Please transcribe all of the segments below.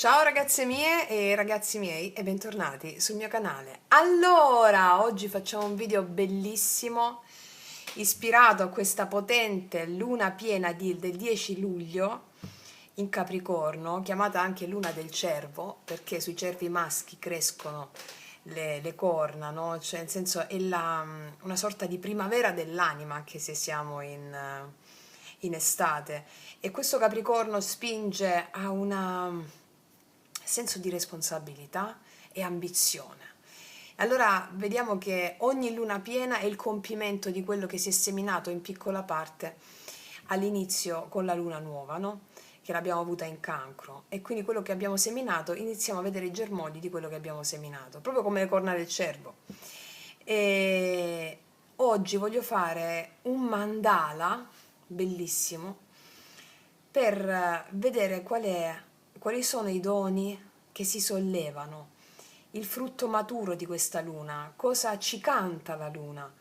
Ciao ragazze mie e ragazzi miei e bentornati sul mio canale. Allora, oggi facciamo un video bellissimo ispirato a questa potente luna piena del 10 luglio in Capricorno, chiamata anche luna del cervo, perché sui cervi maschi crescono le corna, no? Cioè, nel senso è una sorta di primavera dell'anima, anche se siamo in estate. E questo Capricorno spinge a un senso di responsabilità e ambizione. Allora vediamo che ogni luna piena è il compimento di quello che si è seminato in piccola parte all'inizio con la luna nuova, no? Che l'abbiamo avuta in Cancro, e quindi quello che abbiamo seminato iniziamo a vedere i germogli di quello che abbiamo seminato, proprio come le corna del cervo. E oggi voglio fare un mandala bellissimo per vedere quali sono i doni che si sollevano, il frutto maturo di questa luna, cosa ci canta la luna,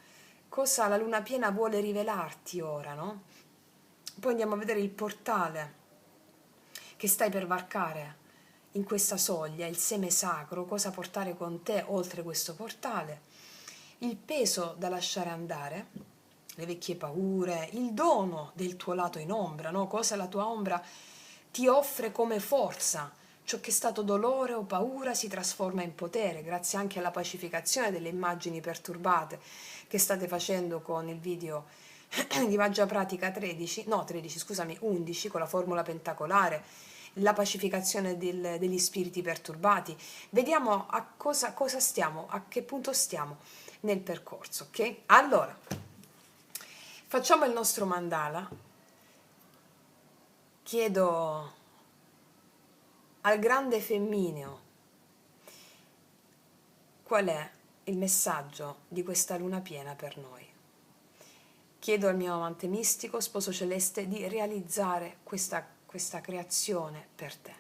cosa la luna piena vuole rivelarti ora, no? Poi andiamo a vedere il portale che stai per varcare in questa soglia, il seme sacro, cosa portare con te oltre questo portale, il peso da lasciare andare, le vecchie paure, il dono del tuo lato in ombra, no? Cosa la tua ombra ti offre come forza. Ciò che è stato dolore o paura si trasforma in potere, grazie anche alla pacificazione delle immagini perturbate che state facendo con il video di Maggia Pratica 13, no 13, scusami, 11, con la formula pentacolare, la pacificazione degli spiriti perturbati. Vediamo cosa stiamo, a che punto stiamo nel percorso, ok? Allora, facciamo il nostro mandala. Chiedo al grande femmineo qual è il messaggio di questa luna piena per noi. Chiedo al mio amante mistico, sposo celeste, di realizzare questa creazione per te.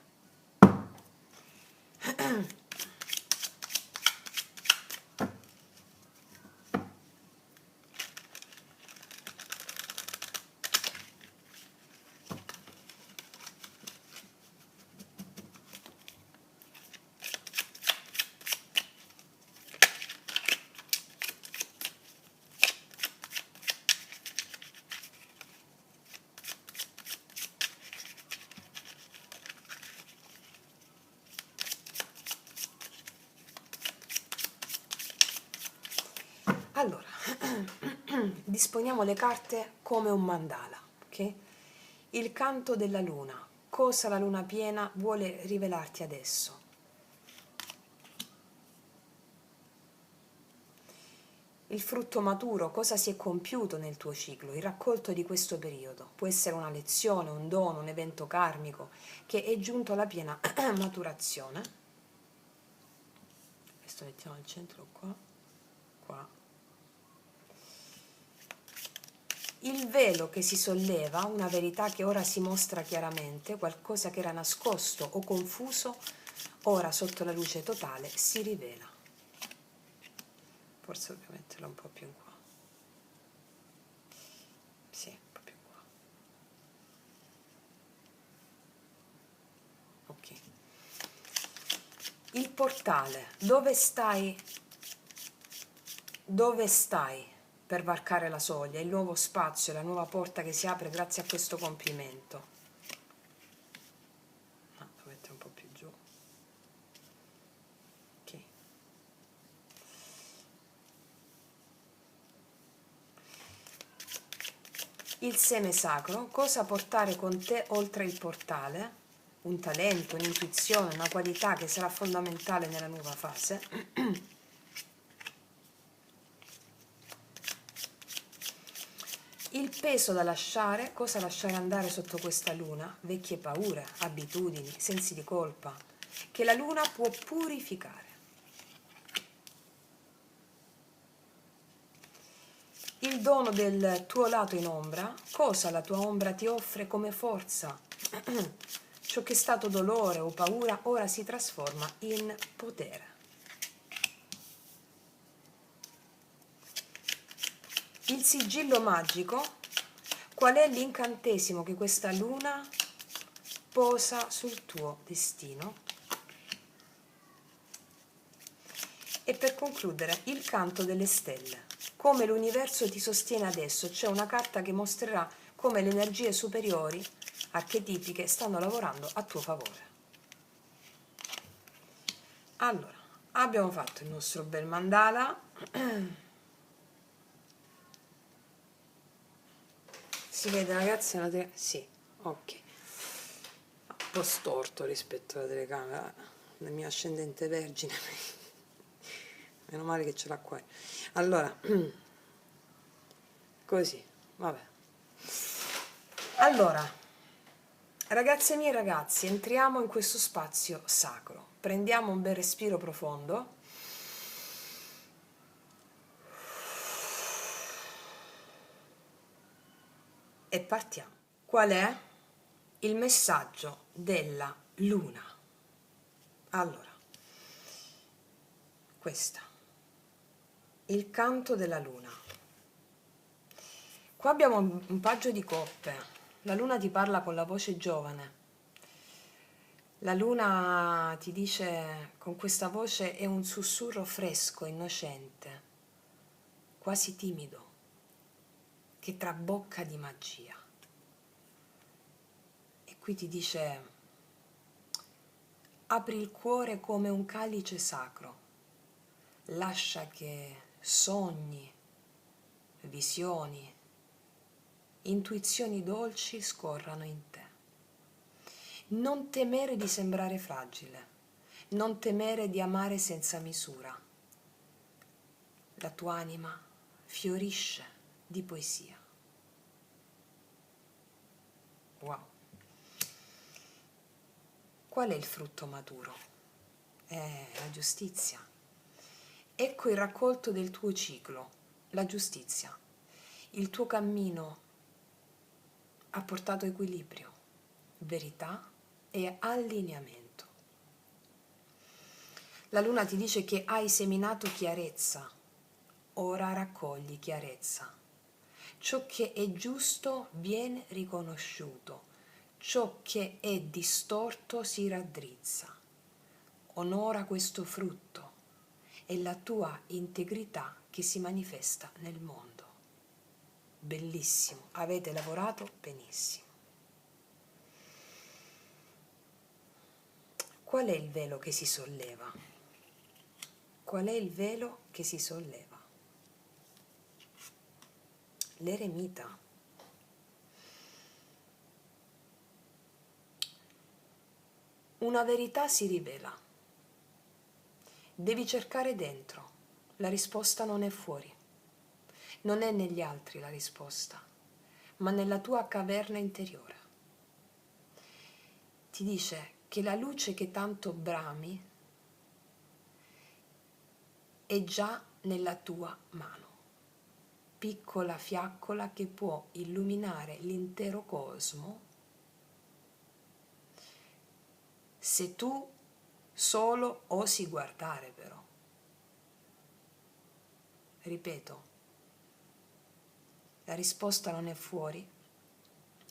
Allora, disponiamo le carte come un mandala, ok? Il canto della luna, cosa la luna piena vuole rivelarti adesso? Il frutto maturo, cosa si è compiuto nel tuo ciclo, il raccolto di questo periodo. Può essere una lezione, un dono, un evento karmico che è giunto alla piena maturazione. Questo mettiamo al centro qua, qua. Il velo che si solleva, una verità che ora si mostra chiaramente, qualcosa che era nascosto o confuso, ora sotto la luce totale si rivela. Forse dobbiamo metterla un po' più in qua. Sì, un po' più in qua. Ok. Il portale, dove stai? Dove stai per varcare la soglia, il nuovo spazio, la nuova porta che si apre grazie a questo compimento? Lo metto un po' più giù. Ok. Il seme sacro, cosa portare con te oltre il portale? Un talento, un'intuizione, una qualità che sarà fondamentale nella nuova fase. Il peso da lasciare, cosa lasciare andare sotto questa luna? Vecchie paure, abitudini, sensi di colpa, che la luna può purificare. Il dono del tuo lato in ombra, cosa la tua ombra ti offre come forza? Ciò che è stato dolore o paura ora si trasforma in potere. Il sigillo magico, qual è l'incantesimo che questa luna posa sul tuo destino? E per concludere, il canto delle stelle. Come l'universo ti sostiene adesso. C'è una carta che mostrerà come le energie superiori archetipiche stanno lavorando a tuo favore. Allora, abbiamo fatto il nostro bel mandala. Si vede, ragazzi, sì, ok. Un po' storto rispetto alla telecamera, la mia ascendente vergine. Meno male che ce l'ha qua. Allora, così, vabbè. Allora, ragazze mie e ragazzi, entriamo in questo spazio sacro. Prendiamo un bel respiro profondo. E partiamo. Qual è il messaggio della luna? Allora, questa. Il canto della luna. Qua abbiamo un paggio di coppe. La luna ti parla con la voce giovane. La luna ti dice con questa voce, è un sussurro fresco, innocente, quasi timido, che trabocca di magia. E qui ti dice, apri il cuore come un calice sacro, lascia che sogni, visioni, intuizioni dolci scorrano in te. Non temere di sembrare fragile, non temere di amare senza misura. La tua anima fiorisce di poesia. Wow. Qual è il frutto maturo? È la giustizia. Ecco il raccolto del tuo ciclo, la giustizia. Il tuo cammino ha portato equilibrio, verità e allineamento. La luna ti dice che hai seminato chiarezza, ora raccogli chiarezza. Ciò che è giusto viene riconosciuto, ciò che è distorto si raddrizza. Onora questo frutto, è la tua integrità che si manifesta nel mondo. Bellissimo, avete lavorato benissimo. Qual è il velo che si solleva? Qual è il velo che si solleva? L'eremita. Una verità si rivela. Devi cercare dentro. La risposta non è fuori. Non è negli altri la risposta, ma nella tua caverna interiore. Ti dice che la luce che tanto brami è già nella tua mano, piccola fiaccola che può illuminare l'intero cosmo se tu solo osi guardare, però. Ripeto, la risposta non è fuori,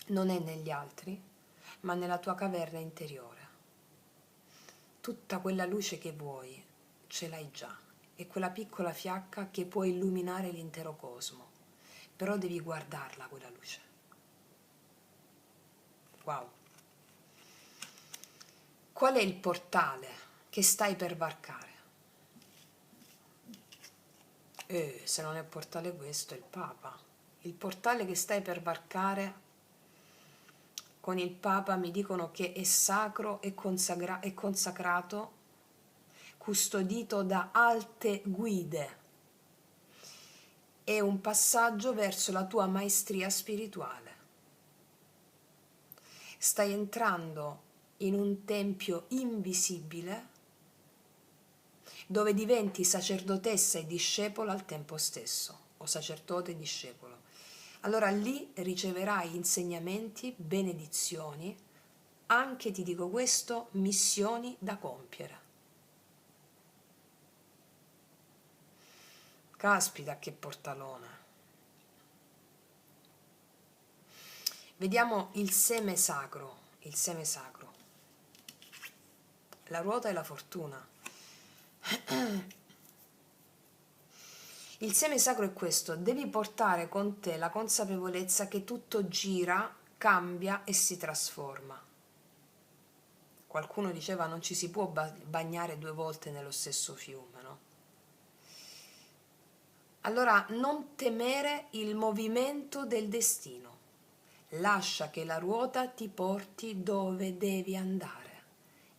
non è negli altri, ma nella tua caverna interiore. Tutta quella luce che vuoi ce l'hai già, è quella piccola fiacca che può illuminare l'intero cosmo, però devi guardarla quella luce. Wow! Qual è il portale che stai per varcare? Se non è portale questo, è il Papa. Il portale che stai per varcare con il Papa mi dicono che è sacro e consacrato, custodito da alte guide. È un passaggio verso la tua maestria spirituale. Stai entrando in un tempio invisibile dove diventi sacerdotessa e discepola al tempo stesso, o sacerdote e discepolo. Allora lì riceverai insegnamenti, benedizioni, anche, ti dico questo, missioni da compiere. Caspita, che portalone. Vediamo il seme sacro, il seme sacro. La ruota e la fortuna. Il seme sacro è questo, devi portare con te la consapevolezza che tutto gira, cambia e si trasforma. Qualcuno diceva non ci si può bagnare 2 volte nello stesso fiume, no? Allora non temere il movimento del destino, lascia che la ruota ti porti dove devi andare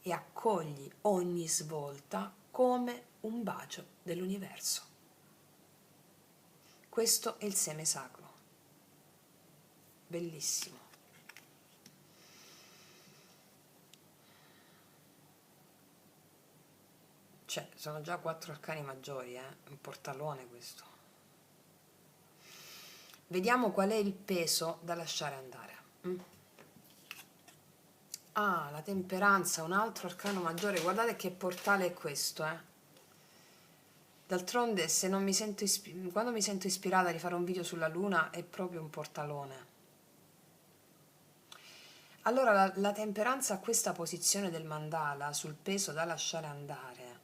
e accogli ogni svolta come un bacio dell'universo. Questo è il seme sacro, bellissimo. Cioè, sono già 4 arcani maggiori, un portalone questo. Vediamo qual è il peso da lasciare andare. Ah, la temperanza, un altro arcano maggiore. Guardate che portale è questo, D'altronde, se non mi sento quando mi sento ispirata di fare un video sulla luna, è proprio un portalone. Allora, la temperanza ha questa posizione del mandala sul peso da lasciare andare.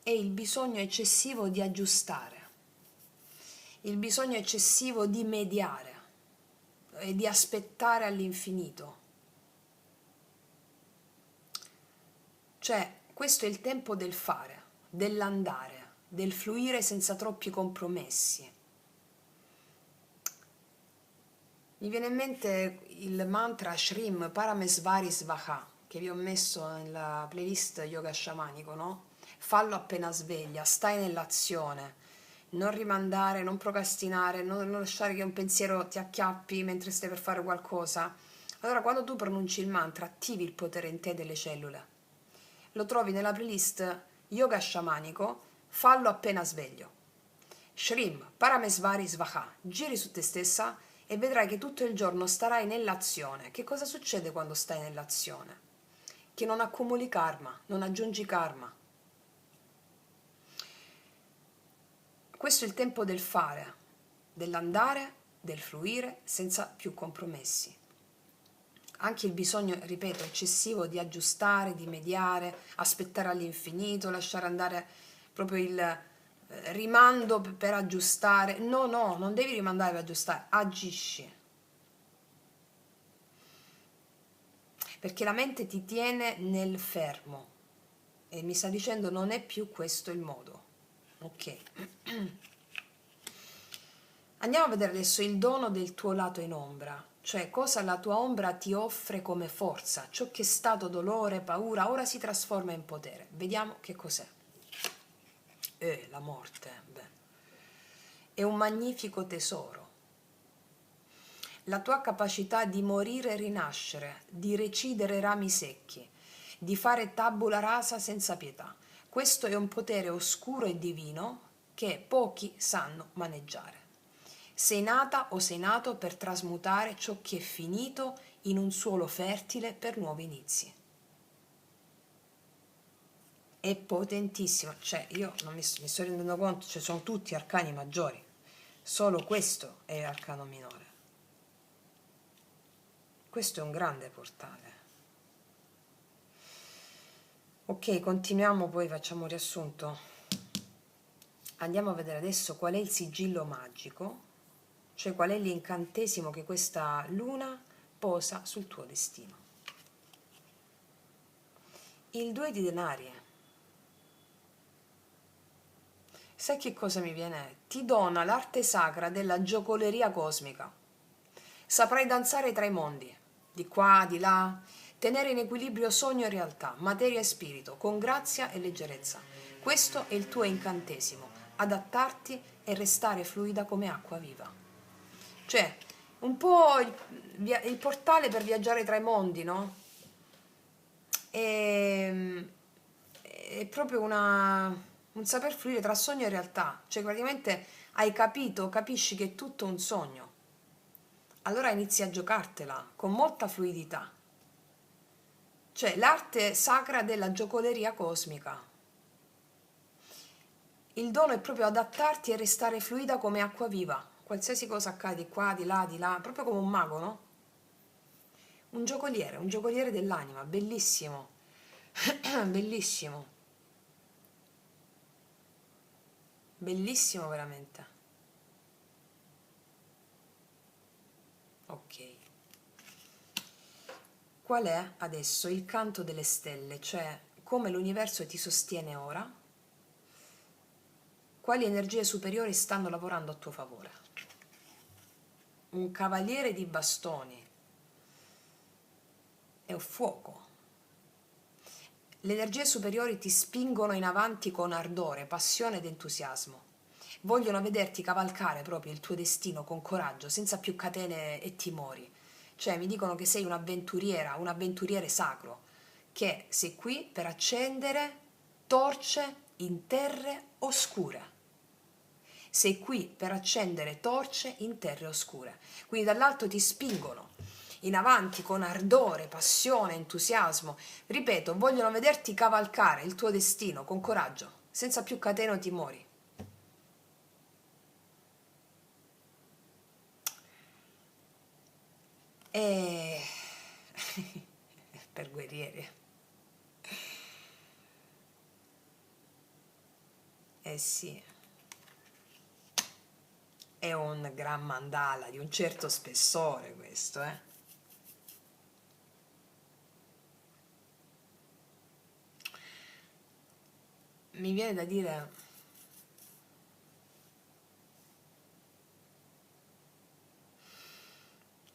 È il bisogno eccessivo di aggiustare, il bisogno eccessivo di mediare e di aspettare all'infinito. Cioè, questo è il tempo del fare, dell'andare, del fluire senza troppi compromessi. Mi viene in mente il mantra Shrim Paramesvari Svaha, che vi ho messo nella playlist yoga sciamanico, no? Fallo appena sveglia, stai nell'azione, non rimandare, non procrastinare, non lasciare che un pensiero ti acchiappi mentre stai per fare qualcosa. Allora, quando tu pronunci il mantra, attivi il potere in te delle cellule. Lo trovi nella playlist yoga sciamanico, fallo appena sveglio. Shrim Paramesvari Svaha, giri su te stessa e vedrai che tutto il giorno starai nell'azione. Che cosa succede quando stai nell'azione? Che non accumuli karma, non aggiungi karma. Questo è il tempo del fare, dell'andare, del fluire senza più compromessi. Anche il bisogno, ripeto, eccessivo di aggiustare, di mediare, aspettare all'infinito, lasciare andare proprio il rimando per aggiustare. No, non devi rimandare per aggiustare, agisci. Perché la mente ti tiene nel fermo e mi sta dicendo non è più questo il modo. Ok. Andiamo a vedere adesso il dono del tuo lato in ombra, cioè cosa la tua ombra ti offre come forza, ciò che è stato dolore, paura, ora si trasforma in potere. Vediamo che cos'è. La morte, beh. È un magnifico tesoro. La tua capacità di morire e rinascere, di recidere rami secchi, di fare tabula rasa senza pietà. Questo è un potere oscuro e divino che pochi sanno maneggiare. Sei nata o sei nato per trasmutare ciò che è finito in un suolo fertile per nuovi inizi. È potentissimo, cioè io non mi sto rendendo conto, cioè sono tutti arcani maggiori, solo questo è arcano minore. Questo è un grande portale. Ok, continuiamo, poi facciamo un riassunto. Andiamo a vedere adesso qual è il sigillo magico, cioè qual è l'incantesimo che questa luna posa sul tuo destino. Il 2 di denari. Sai che cosa mi viene? Ti dona l'arte sacra della giocoleria cosmica. Saprai danzare tra i mondi, di qua, di là, tenere in equilibrio sogno e realtà, materia e spirito, con grazia e leggerezza. Questo è il tuo incantesimo, adattarti e restare fluida come acqua viva. Cioè, un po' il portale per viaggiare tra i mondi, no? È proprio un saper fluire tra sogno e realtà. Cioè, praticamente hai capito, capisci che è tutto un sogno. Allora inizi a giocartela con molta fluidità. Cioè, l'arte sacra della giocoleria cosmica. Il dono è proprio adattarti e restare fluida come acqua viva. Qualsiasi cosa accade di qua, di là, proprio come un mago, no? Un giocoliere dell'anima, bellissimo. Bellissimo. bellissimo veramente. Ok. Qual è adesso il canto delle stelle, cioè come l'universo ti sostiene ora? Quali energie superiori stanno lavorando a tuo favore? Un cavaliere di bastoni è un fuoco. Le energie superiori ti spingono in avanti con ardore, passione ed entusiasmo. Vogliono vederti cavalcare proprio il tuo destino con coraggio, senza più catene e timori. Cioè, mi dicono che sei un'avventuriera, un avventuriere sacro, che sei qui per accendere torce in terre oscure. Sei qui per accendere torce in terre oscure. Quindi dall'alto ti spingono in avanti con ardore, passione, entusiasmo. Ripeto, vogliono vederti cavalcare il tuo destino con coraggio, senza più catene o timori. E per guerrieri. Eh sì, è un gran mandala di un certo spessore questo, eh. Mi viene da dire,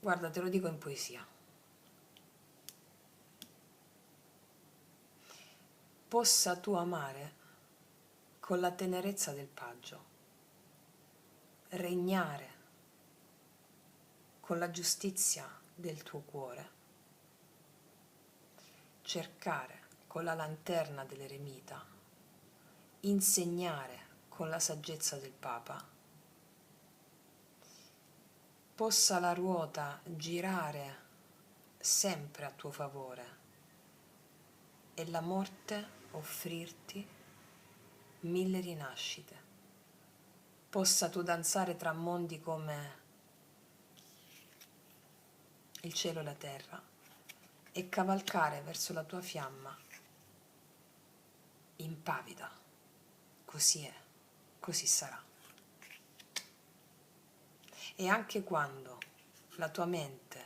guarda, te lo dico in poesia. Possa tu amare con la tenerezza del paggio, regnare con la giustizia del tuo cuore, cercare con la lanterna dell'eremita, insegnare con la saggezza del Papa, possa la ruota girare sempre a tuo favore e la morte offrirti 1000 rinascite, possa tu danzare tra mondi come il cielo e la terra e cavalcare verso la tua fiamma impavida. Così è, così sarà. E anche quando la tua mente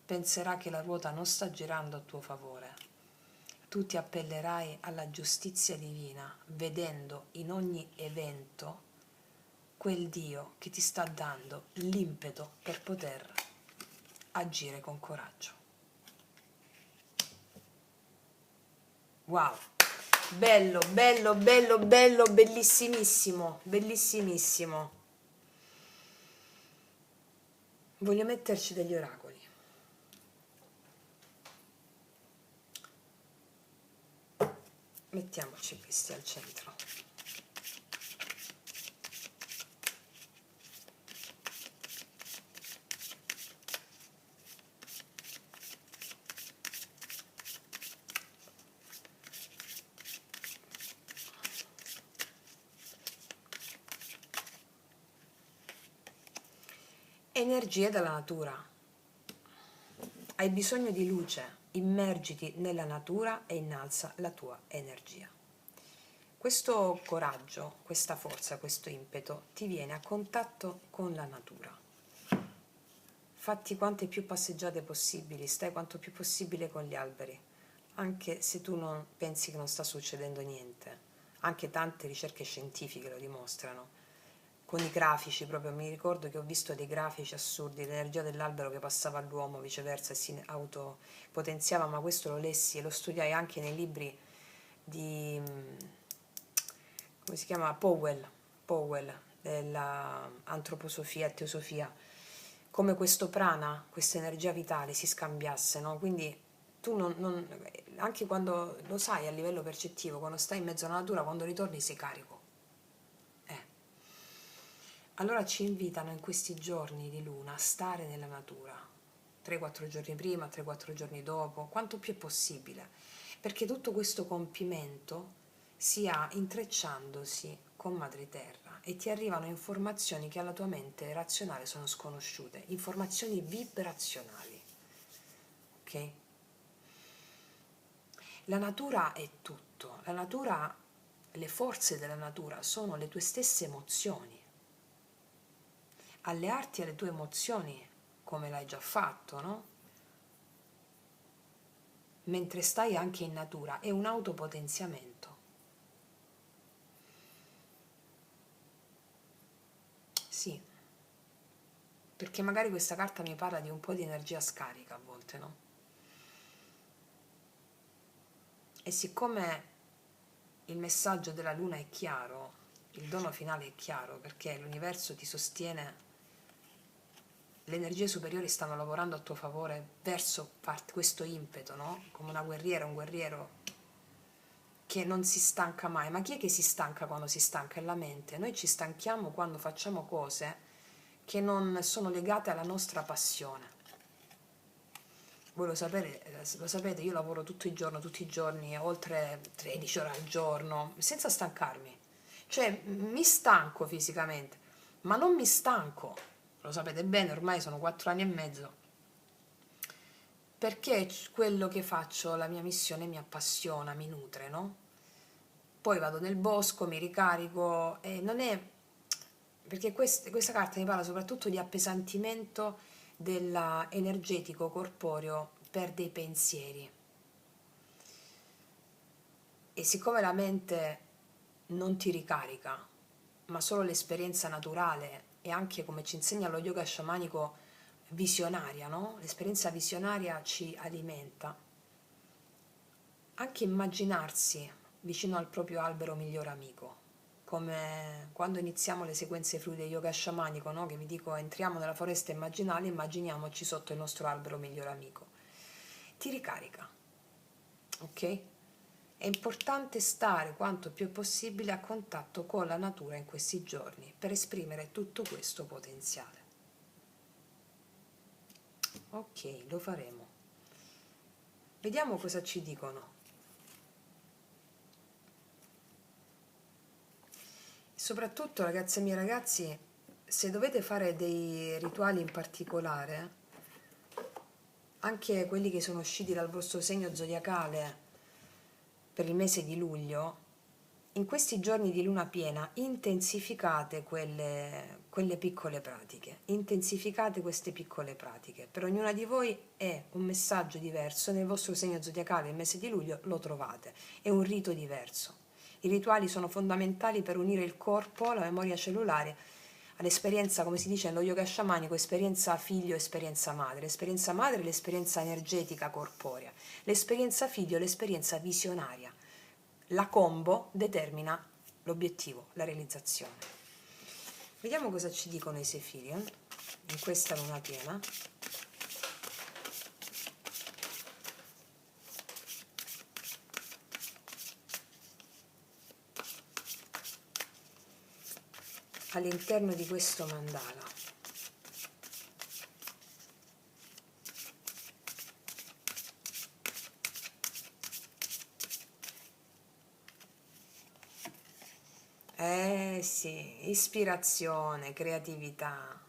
penserà che la ruota non sta girando a tuo favore, tu ti appellerai alla giustizia divina, vedendo in ogni evento quel Dio che ti sta dando l'impeto per poter agire con coraggio. Wow! Bello, bello, bello, bello, bellissimissimo, bellissimissimo. Voglio metterci degli oracoli. Mettiamoci questi al centro. Energie dalla natura. Hai bisogno di luce, immergiti nella natura e innalza la tua energia. Questo coraggio, questa forza, questo impeto ti viene a contatto con la natura. Fatti quante più passeggiate possibili, stai quanto più possibile con gli alberi, anche se tu non pensi che non sta succedendo niente. Anche tante ricerche scientifiche lo dimostrano. Con i grafici, proprio mi ricordo che ho visto dei grafici assurdi, l'energia dell'albero che passava all'uomo, viceversa, e si autopotenziava, ma questo lo lessi e lo studiai anche nei libri di, come si chiama? Powell, della antroposofia e teosofia, come questo prana, questa energia vitale si scambiasse, no? Quindi tu anche quando lo sai a livello percettivo, quando stai in mezzo alla natura, quando ritorni sei carico. Allora ci invitano in questi giorni di luna a stare nella natura, 3-4 giorni prima, 3-4 giorni dopo, quanto più è possibile, perché tutto questo compimento sia intrecciandosi con Madre Terra e ti arrivano informazioni che alla tua mente razionale sono sconosciute, informazioni vibrazionali, ok? La natura è tutto, la natura le forze della natura sono le tue stesse emozioni. Allearti alle tue emozioni, come l'hai già fatto, no? Mentre stai anche in natura, è un autopotenziamento. Sì, perché magari questa carta mi parla di un po' di energia scarica a volte, no? E siccome il messaggio della luna è chiaro, il dono finale è chiaro, perché l'universo ti sostiene, le energie superiori stanno lavorando a tuo favore verso questo impeto, no? Come una guerriera, un guerriero che non si stanca mai. Ma chi è che si stanca quando si stanca? È la mente. Noi ci stanchiamo quando facciamo cose che non sono legate alla nostra passione. Voi lo sapete, io lavoro tutto il giorno, tutti i giorni, oltre 13 ore al giorno, senza stancarmi. Cioè, mi stanco fisicamente, ma non mi stanco. Lo sapete bene, ormai sono 4 anni e mezzo. Perché quello che faccio, la mia missione mi appassiona, mi nutre, no? Poi vado nel bosco, mi ricarico e non è... perché questa carta mi parla soprattutto di appesantimento dell'energetico corporeo per dei pensieri. E siccome la mente non ti ricarica, ma solo l'esperienza naturale e anche, come ci insegna lo yoga sciamanico, visionaria, no? L'esperienza visionaria ci alimenta. Anche immaginarsi vicino al proprio albero miglior amico, come quando iniziamo le sequenze fluide yoga sciamanico, no? Che vi dico, entriamo nella foresta immaginale, immaginiamoci sotto il nostro albero miglior amico. Ti ricarica, ok? È importante stare quanto più possibile a contatto con la natura in questi giorni per esprimere tutto questo potenziale. Ok, lo faremo. Vediamo cosa ci dicono. Soprattutto, ragazze e miei ragazzi, se dovete fare dei rituali in particolare, anche quelli che sono usciti dal vostro segno zodiacale per il mese di luglio, in questi giorni di luna piena intensificate quelle piccole pratiche, intensificate queste piccole pratiche. Per ognuna di voi è un messaggio diverso, nel vostro segno zodiacale il mese di luglio lo trovate, è un rito diverso. I rituali sono fondamentali per unire il corpo, la memoria cellulare, all'esperienza, come si dice nello yoga sciamanico, esperienza figlio, esperienza madre. L'esperienza madre è l'esperienza energetica corporea, l'esperienza figlio è l'esperienza visionaria. La combo determina l'obiettivo, la realizzazione. Vediamo cosa ci dicono i Sefirion in questa luna piena. All'interno di questo mandala. Sì, ispirazione, creatività.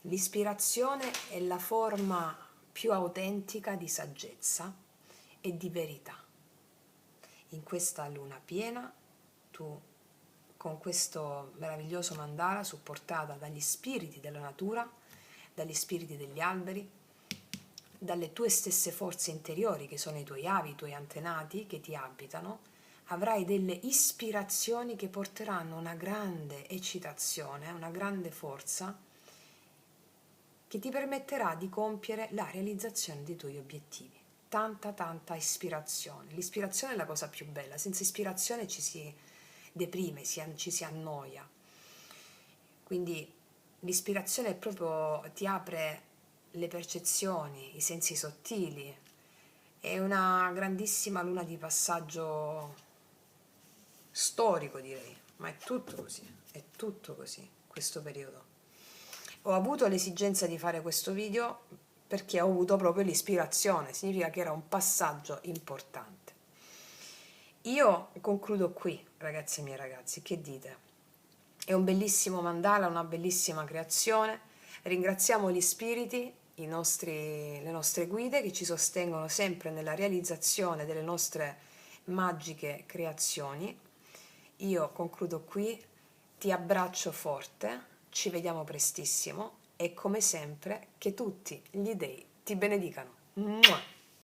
L'ispirazione è la forma più autentica di saggezza e di verità. In questa luna piena tu, con questo meraviglioso mandala supportata dagli spiriti della natura, dagli spiriti degli alberi, dalle tue stesse forze interiori che sono i tuoi avi, i tuoi antenati che ti abitano, avrai delle ispirazioni che porteranno una grande eccitazione, una grande forza che ti permetterà di compiere la realizzazione dei tuoi obiettivi. Tanta ispirazione. L'ispirazione è la cosa più bella, senza ispirazione ci si deprime, ci si annoia. Quindi l'ispirazione proprio ti apre le percezioni, i sensi sottili. È una grandissima luna di passaggio storico, direi, ma è tutto così questo periodo. Ho avuto l'esigenza di fare questo video perché ho avuto proprio l'ispirazione, significa che era un passaggio importante. Io concludo qui, ragazzi e miei ragazzi, che dite? È un bellissimo mandala, una bellissima creazione. Ringraziamo gli spiriti, le nostre guide che ci sostengono sempre nella realizzazione delle nostre magiche creazioni. Io concludo qui, ti abbraccio forte, ci vediamo prestissimo e come sempre che tutti gli dei ti benedicano. Mua!